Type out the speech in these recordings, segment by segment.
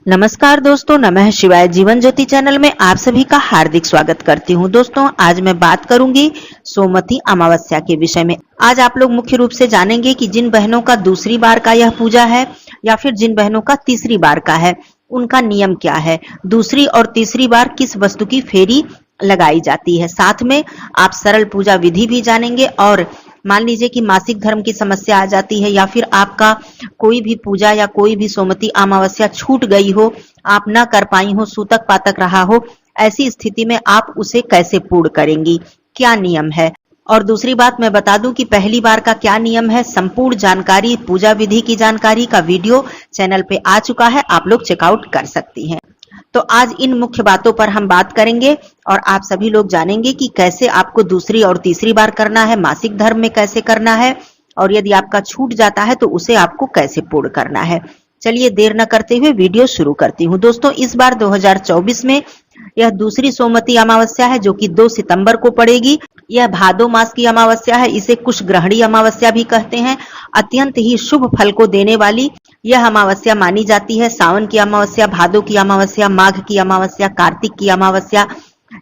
नमस्कार दोस्तों, नमः शिवाय। जीवन ज्योति चैनल में आप सभी का हार्दिक स्वागत करती हूं। दोस्तों, आज मैं बात करूंगी सोमवती अमावस्या के विषय में। आज आप लोग मुख्य रूप से जानेंगे कि जिन बहनों का दूसरी बार का यह पूजा है या फिर जिन बहनों का तीसरी बार का है, उनका नियम क्या है, दूसरी और तीसरी बार किस वस्तु की फेरी लगाई जाती है। साथ में आप सरल पूजा विधि भी जानेंगे। और मान लीजिए कि मासिक धर्म की समस्या आ जाती है या फिर आपका कोई भी पूजा या कोई भी सोमवती अमावस्या छूट गई हो, आप ना कर पाई हो, सूतक पातक रहा हो, ऐसी स्थिति में आप उसे कैसे पूर्ण करेंगी, क्या नियम है। और दूसरी बात मैं बता दूं कि पहली बार का क्या नियम है, संपूर्ण जानकारी, पूजा विधि की जानकारी का वीडियो चैनल पे आ चुका है, आप लोग चेकआउट कर सकती हैं। तो आज इन मुख्य बातों पर हम बात करेंगे और आप सभी लोग जानेंगे कि कैसे आपको दूसरी और तीसरी बार करना है, मासिक धर्म में कैसे करना है, और यदि आपका छूट जाता है तो उसे आपको कैसे पूर्ण करना है। चलिए देर न करते हुए वीडियो शुरू करती हूँ। दोस्तों, इस बार 2024 में यह दूसरी सोमवती अमावस्या है जो कि 2 सितंबर को पड़ेगी। यह भादो मास की अमावस्या है, इसे कुश ग्रहणी अमावस्या भी कहते हैं। अत्यंत ही शुभ फल को देने वाली यह अमावस्या मानी जाती है। सावन की अमावस्या, भादो की अमावस्या, माघ की अमावस्या, कार्तिक की अमावस्या,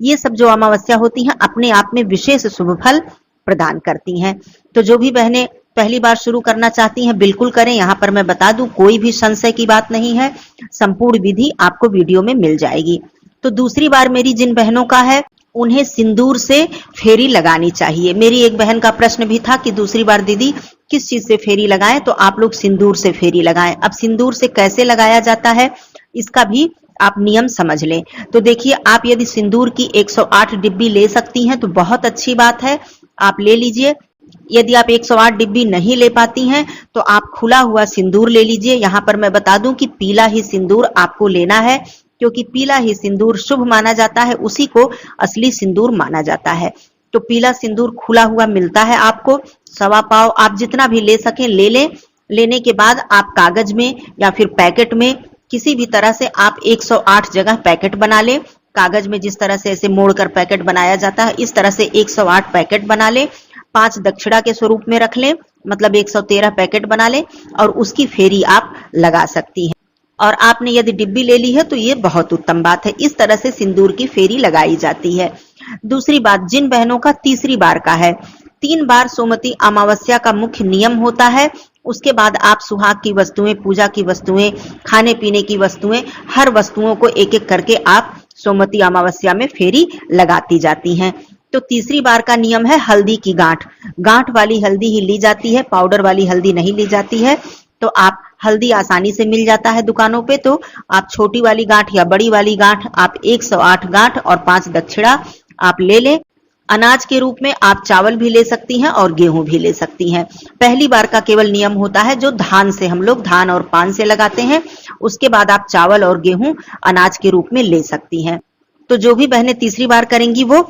ये सब जो अमावस्या होती हैं अपने आप में विशेष शुभ फल प्रदान करती हैं। तो जो भी बहनें पहली बार शुरू करना चाहती हैं बिल्कुल करें। यहाँ पर मैं बता दूं, कोई भी संशय की बात नहीं है, संपूर्ण विधि आपको वीडियो में मिल जाएगी। तो दूसरी बार मेरी जिन बहनों का है उन्हें सिंदूर से फेरी लगानी चाहिए। मेरी एक बहन का प्रश्न भी था कि दूसरी बार दीदी किस चीज से फेरी लगाएं, तो आप लोग सिंदूर से फेरी लगाएं। अब सिंदूर से कैसे लगाया जाता है इसका भी आप नियम समझ लें। तो देखिए, आप यदि सिंदूर की 108 डिब्बी ले सकती हैं तो बहुत अच्छी बात है, आप ले लीजिए। यदि आप 108 डिब्बी नहीं ले पाती हैं तो आप खुला हुआ सिंदूर ले लीजिए। यहाँ पर मैं बता दूं कि पीला ही सिंदूर आपको लेना है, क्योंकि पीला ही सिंदूर शुभ माना जाता है, उसी को असली सिंदूर माना जाता है। तो पीला सिंदूर खुला हुआ मिलता है आपको, सवा पाव, आप जितना भी ले सकें ले लें। लेने के बाद आप कागज में या फिर पैकेट में किसी भी तरह से आप 108 जगह पैकेट बना लें। कागज में जिस तरह से ऐसे मोड़कर पैकेट बनाया जाता है, इस तरह से 108 पैकेट बना लें। 5 दक्षिणा के स्वरूप में रख लें, मतलब 113 पैकेट बना लें और उसकी फेरी आप लगा सकती हैं। और आपने यदि डिब्बी ले ली है तो ये बहुत उत्तम बात है। इस तरह से सिंदूर की फेरी लगाई जाती है। दूसरी बात, जिन बहनों का तीसरी बार का है, 3 बार सोमवती अमावस्या का मुख्य नियम होता है। उसके बाद आप सुहाग की वस्तुएं, पूजा की वस्तुएं, खाने पीने की वस्तुएं, हर वस्तुओं को एक एक करके आप सोमवती अमावस्या में फेरी लगाती जाती हैं। तो तीसरी बार का नियम है हल्दी की गांठ। गांठ वाली हल्दी ही ली जाती है, पाउडर वाली हल्दी नहीं ली जाती है। तो आप हल्दी आसानी से मिल जाता है दुकानों पे, तो आप छोटी वाली गांठ या बड़ी वाली गांठ, आप 108 गांठ और 5 दक्षिणा आप ले लें। अनाज के रूप में आप चावल भी ले सकती हैं और गेहूं भी ले सकती हैं। पहली बार का केवल नियम होता है जो धान से, हम लोग धान और पान से लगाते हैं। उसके बाद आप चावल और गेहूं अनाज के रूप में ले सकती हैं। तो जो भी बहनें तीसरी बार करेंगी वो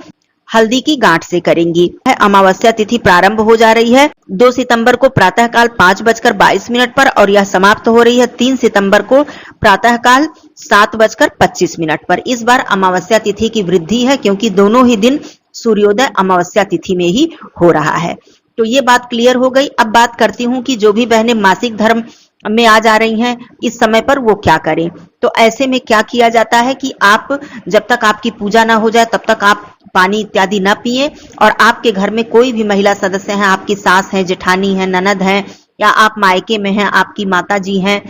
हल्दी की गांठ से करेंगी। अमावस्या तिथि प्रारंभ हो जा रही है 2 सितंबर को प्रातःकाल 5:22 पर और यह समाप्त हो रही है 3 सितंबर को प्रातःकाल 7:25 पर। इस बार अमावस्या तिथि की वृद्धि है क्योंकि दोनों ही दिन सूर्योदय अमावस्या तिथि में ही हो रहा है। तो ये बात क्लियर हो गई। अब बात करती हूँ कि जो भी बहनें मासिक धर्म में आ जा रही हैं इस समय पर वो क्या करें। तो ऐसे में क्या किया जाता है कि आप जब तक आपकी पूजा ना हो जाए तब तक आप पानी इत्यादि ना पिए। और आपके घर में कोई भी महिला सदस्य हैं, आपकी सास है, जेठानी है, ननद है, या आप मायके में हैं, आपकी माता जी हैं,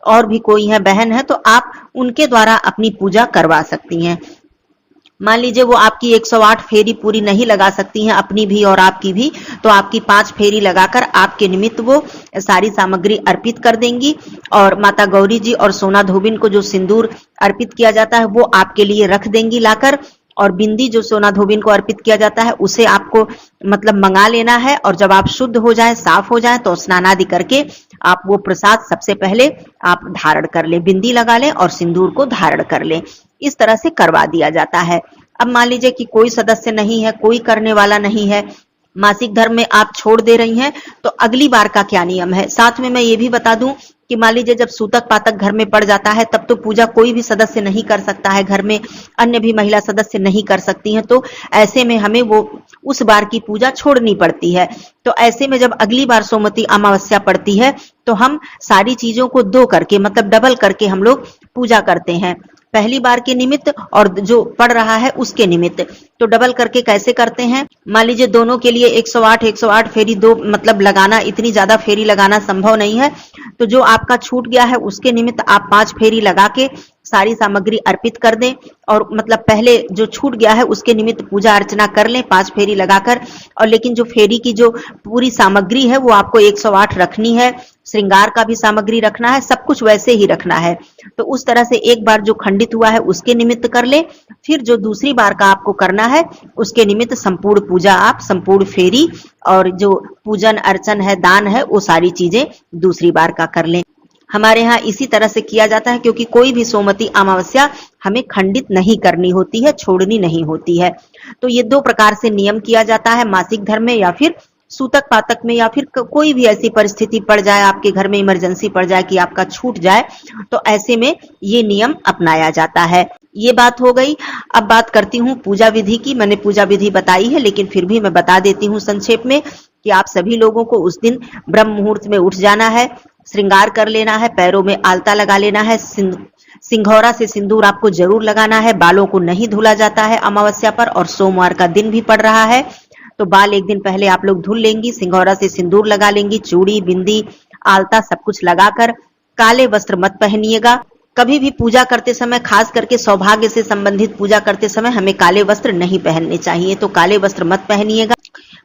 और भी कोई है, बहन है, तो आप उनके द्वारा अपनी पूजा करवा सकती हैं। मान लीजिए वो आपकी 108 फेरी पूरी नहीं लगा सकती हैं, अपनी भी और आपकी भी, तो आपकी 5 फेरी लगाकर आपके निमित्त वो सारी सामग्री अर्पित कर देंगी। और माता गौरी जी और सोना धोबिन को जो सिंदूर अर्पित किया जाता है वो आपके लिए रख देंगी लाकर। और बिंदी जो सोना धोबिन को अर्पित किया जाता है उसे आपको मतलब मंगा लेना है। और जब आप शुद्ध हो जाएं, साफ हो जाएं, तो स्नान आदि करके आप वो प्रसाद सबसे पहले आप धारण कर लें, बिंदी लगा लें और सिंदूर को धारण कर लें। इस तरह से करवा दिया जाता है। अब मान लीजिए कि कोई सदस्य नहीं है, कोई करने वाला नहीं है, मासिक धर्म में आप छोड़ दे रही हैं तो अगली बार का क्या नियम है। साथ में मैं ये भी बता दूं कि मान लीजिए जब सूतक पातक घर में पड़ जाता है तब तो पूजा कोई भी सदस्य नहीं कर सकता है, घर में अन्य भी महिला सदस्य नहीं कर सकती हैं, तो ऐसे में हमें वो उस बार की पूजा छोड़नी पड़ती है। तो ऐसे में जब अगली बार सोमवती अमावस्या पड़ती है तो हम सारी चीजों को दो करके मतलब डबल करके हम लोग पूजा करते हैं, पहली बार के निमित्त और जो पड़ रहा है उसके निमित्त। तो डबल करके कैसे करते हैं, मान लीजिए दोनों के लिए 108 फेरी दो मतलब लगाना, इतनी ज्यादा फेरी लगाना संभव नहीं है, तो जो आपका छूट गया है उसके निमित्त आप 5 फेरी लगा के सारी सामग्री अर्पित कर दें, और मतलब पहले जो छूट गया है उसके निमित्त पूजा अर्चना कर लें 5 फेरी लगाकर। और लेकिन जो फेरी की जो पूरी सामग्री है वो आपको 108 रखनी है, श्रृंगार का भी सामग्री रखना है, सब कुछ वैसे ही रखना है। तो उस तरह से एक बार जो खंडित हुआ है उसके निमित्त कर ले, फिर जो दूसरी बार का आपको करना है उसके निमित्त संपूर्ण पूजा, आप संपूर्ण फेरी और जो पूजन अर्चन है, दान है, वो सारी चीजें दूसरी बार का कर लें। हमारे यहाँ इसी तरह से किया जाता है, क्योंकि कोई भी सोमवती अमावस्या हमें खंडित नहीं करनी होती है, छोड़नी नहीं होती है। तो ये 2 प्रकार से नियम किया जाता है, मासिक धर्म में या फिर सूतक पातक में, या फिर कोई भी ऐसी परिस्थिति पड़ जाए, आपके घर में इमरजेंसी पड़ जाए कि आपका छूट जाए, तो ऐसे में ये नियम अपनाया जाता है। ये बात हो गई। अब बात करती हूँ पूजा विधि की। मैंने पूजा विधि बताई है, लेकिन फिर भी मैं बता देती हूँ संक्षेप में कि आप सभी लोगों को उस दिन ब्रह्म मुहूर्त में उठ जाना है, श्रृंगार कर लेना है, पैरों में आलता लगा लेना है, सिंघौरा से सिंदूर आपको जरूर लगाना है, बालों को नहीं धुला जाता है अमावस्या पर, और सोमवार का दिन भी पड़ रहा है तो बाल एक दिन पहले आप लोग धुल लेंगी, सिंघौरा से सिंदूर लगा लेंगी, चूड़ी बिंदी आलता सब कुछ लगाकर। काले वस्त्र मत पहनिएगा, कभी भी पूजा करते समय, खास करके सौभाग्य से संबंधित पूजा करते समय हमें काले वस्त्र नहीं पहनने चाहिए, तो काले वस्त्र मत पहनिएगा।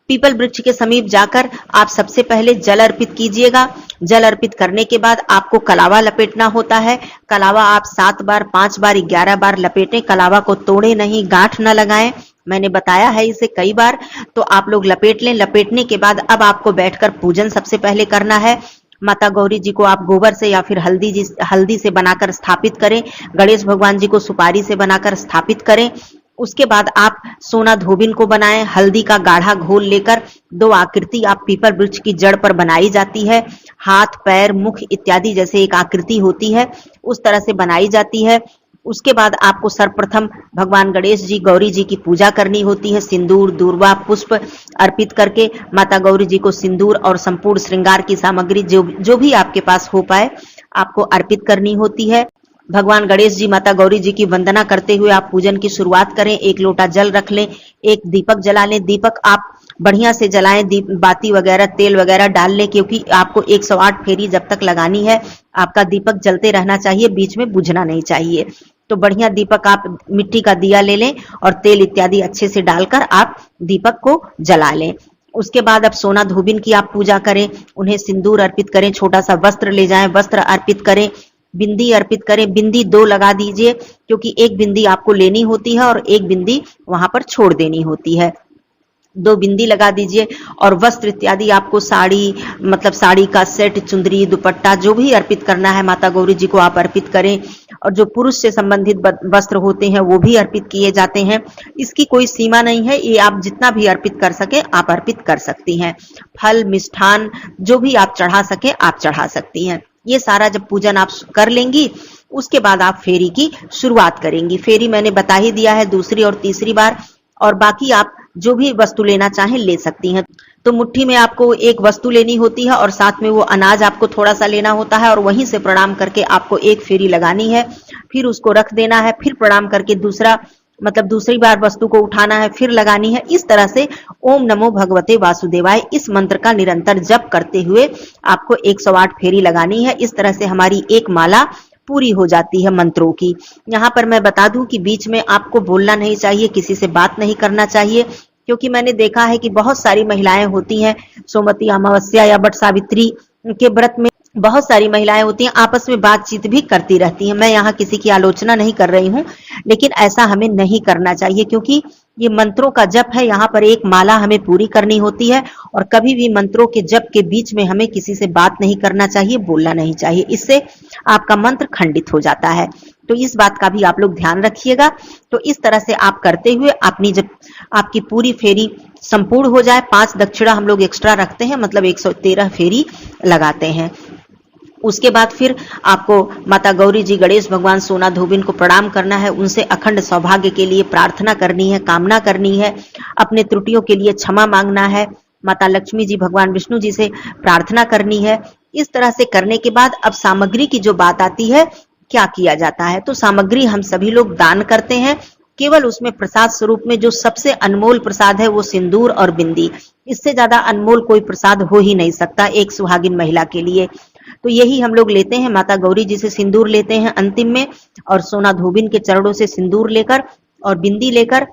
पीपल वृक्ष के समीप जाकर आप सबसे पहले जल अर्पित कीजिएगा। जल अर्पित करने के बाद आपको कलावा लपेटना होता है। कलावा आप 7 बार, 5 बार, 11 बार लपेटें, कलावा को तोड़े नहीं, गांठ न लगाएं, मैंने बताया है इसे कई बार। तो आप लोग लपेट लें। लपेटने के बाद अब आपको बैठकर पूजन सबसे पहले करना है। माता गौरी जी को आप गोबर से या फिर हल्दी से बनाकर स्थापित करें। गणेश भगवान जी को सुपारी से बनाकर स्थापित करें। उसके बाद आप सोना धोबिन को बनाएं। हल्दी का गाढ़ा घोल लेकर 2 आकृति आप पीपल वृक्ष की जड़ पर बनाई जाती है। हाथ, पैर, मुख इत्यादि जैसे एक आकृति होती है उस तरह से बनाई जाती है। उसके बाद आपको सर्वप्रथम भगवान गणेश जी, गौरी जी की पूजा करनी होती है। सिंदूर, दूर्वा, पुष्प अर्पित करके माता गौरी जी को सिंदूर और संपूर्ण श्रृंगार की सामग्री जो भी आपके पास हो पाए आपको अर्पित करनी होती है। भगवान गणेश जी, माता गौरी जी की वंदना करते हुए आप पूजन की शुरुआत करें। 1 लोटा जल रख लें, 1 दीपक जला लें। दीपक आप बढ़िया से जलाएं, बाती वगैरह, तेल वगैरह डाल लें, क्योंकि आपको 108 फेरी जब तक लगानी है आपका दीपक जलते रहना चाहिए, बीच में बुझना नहीं चाहिए। तो बढ़िया दीपक आप मिट्टी का दिया ले लें और तेल इत्यादि अच्छे से डालकर आप दीपक को जला लें। उसके बाद अब सोना धोबिन की आप पूजा करें, उन्हें सिंदूर अर्पित करें, छोटा सा वस्त्र ले जाएं, वस्त्र अर्पित करें, बिंदी अर्पित करें। बिंदी 2 लगा दीजिए, क्योंकि 1 बिंदी आपको लेनी होती है और 1 बिंदी वहां पर छोड़ देनी होती है। 2 बिंदी लगा दीजिए। और वस्त्र इत्यादि आपको साड़ी, मतलब साड़ी का सेट, चुंदरी, दुपट्टा जो भी अर्पित करना है माता गौरी जी को आप अर्पित करें। और जो पुरुष से संबंधित वस्त्र होते हैं वो भी अर्पित किए जाते हैं। इसकी कोई सीमा नहीं है, ये आप जितना भी अर्पित कर सके आप अर्पित कर सकती हैं। फल, मिष्ठान जो भी आप चढ़ा सके आप चढ़ा सकती हैं। ये सारा जब पूजन आप कर लेंगी उसके बाद आप फेरी की शुरुआत करेंगी। फेरी मैंने बता ही दिया है, दूसरी और तीसरी बार, और बाकी आप जो भी वस्तु लेना चाहें ले सकती हैं। तो मुट्ठी में आपको एक वस्तु लेनी होती है और साथ में वो अनाज आपको थोड़ा सा लेना होता है, और वहीं से प्रणाम करके आपको 1 फेरी लगानी है, फिर उसको रख देना है, फिर प्रणाम करके दूसरी बार वस्तु को उठाना है, फिर लगानी है। इस तरह से ओम नमो भगवते वासुदेवाय इस मंत्र का निरंतर जप करते हुए आपको 108 फेरी लगानी है। इस तरह से हमारी एक माला पूरी हो जाती है मंत्रों की। यहाँ पर मैं बता दूं कि बीच में आपको बोलना नहीं चाहिए, किसी से बात नहीं करना चाहिए, क्योंकि मैंने देखा है कि बहुत सारी महिलाएं होती हैं सोमवती अमावस्या या बट सावित्री के व्रत में, बहुत सारी महिलाएं होती हैं आपस में बातचीत भी करती रहती हैं। मैं यहाँ किसी की आलोचना नहीं कर रही हूँ, लेकिन ऐसा हमें नहीं करना चाहिए, क्योंकि ये मंत्रों का जप है। यहाँ पर एक माला हमें पूरी करनी होती है, और कभी भी मंत्रों के जप के बीच में हमें किसी से बात नहीं करना चाहिए, बोलना नहीं चाहिए, इससे आपका मंत्र खंडित हो जाता है। तो इस बात का भी आप लोग ध्यान रखिएगा। तो इस तरह से आप करते हुए अपनी जब आपकी पूरी फेरी संपूर्ण हो जाए, 5 दक्षिणा हम लोग एक्स्ट्रा रखते हैं, मतलब 113 फेरी लगाते हैं। उसके बाद फिर आपको माता गौरी जी, गणेश भगवान, सोना धोबिन को प्रणाम करना है, उनसे अखंड सौभाग्य के लिए प्रार्थना करनी है, कामना करनी है, अपने त्रुटियों के लिए क्षमा मांगना है, माता लक्ष्मी जी, भगवान विष्णु जी से प्रार्थना करनी है। इस तरह से करने के बाद अब सामग्री की जो बात आती है, क्या किया जाता है, तो सामग्री हम सभी लोग दान करते हैं। केवल उसमें प्रसाद स्वरूप में जो सबसे अनमोल प्रसाद है वो सिंदूर और बिंदी, इससे ज्यादा अनमोल कोई प्रसाद हो ही नहीं सकता एक सुहागिन महिला के लिए। तो यही हम लोग लेते हैं, माता गौरी जी से सिंदूर लेते हैं अंतिम में, और सोना धोबिन के चरणों से सिंदूर लेकर और बिंदी लेकर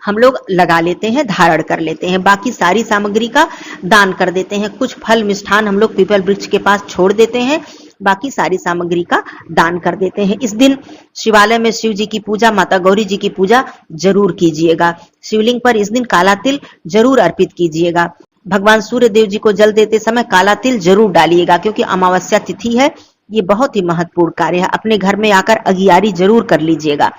हम लोग लगा लेते हैं, धारण कर लेते हैं। बाकी सारी सामग्री का दान कर देते हैं। कुछ फल मिष्ठान हम लोग पीपल वृक्ष के पास छोड़ देते हैं, बाकी सारी सामग्री का दान कर देते हैं। इस दिन शिवालय में शिव जी की पूजा, माता गौरी जी की पूजा जरूर कीजिएगा। शिवलिंग पर इस दिन काला तिल जरूर अर्पित कीजिएगा। भगवान सूर्य देव जी को जल देते समय काला तिल जरूर डालिएगा, क्योंकि अमावस्या तिथि है, ये बहुत ही महत्वपूर्ण कार्य है। अपने घर में आकर अगियारी जरूर कर लीजिएगा।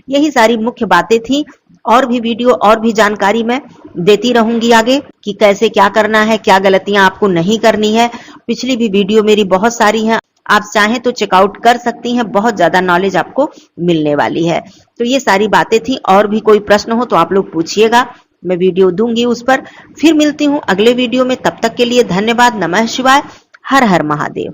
यही सारी मुख्य बातें थी। और भी वीडियो और भी जानकारी मैं देती रहूंगी आगे कि कैसे क्या करना है, क्या गलतियां आपको नहीं करनी है। पिछली भी वीडियो मेरी बहुत सारी हैं, आप चाहें तो चेकआउट कर सकती हैं, बहुत ज्यादा नॉलेज आपको मिलने वाली है। तो ये सारी बातें थी। और भी कोई प्रश्न हो तो आप लोग पूछिएगा, मैं वीडियो दूंगी उस पर। फिर मिलती हूँ अगले वीडियो में, तब तक के लिए धन्यवाद। नमः शिवाय, हर हर महादेव।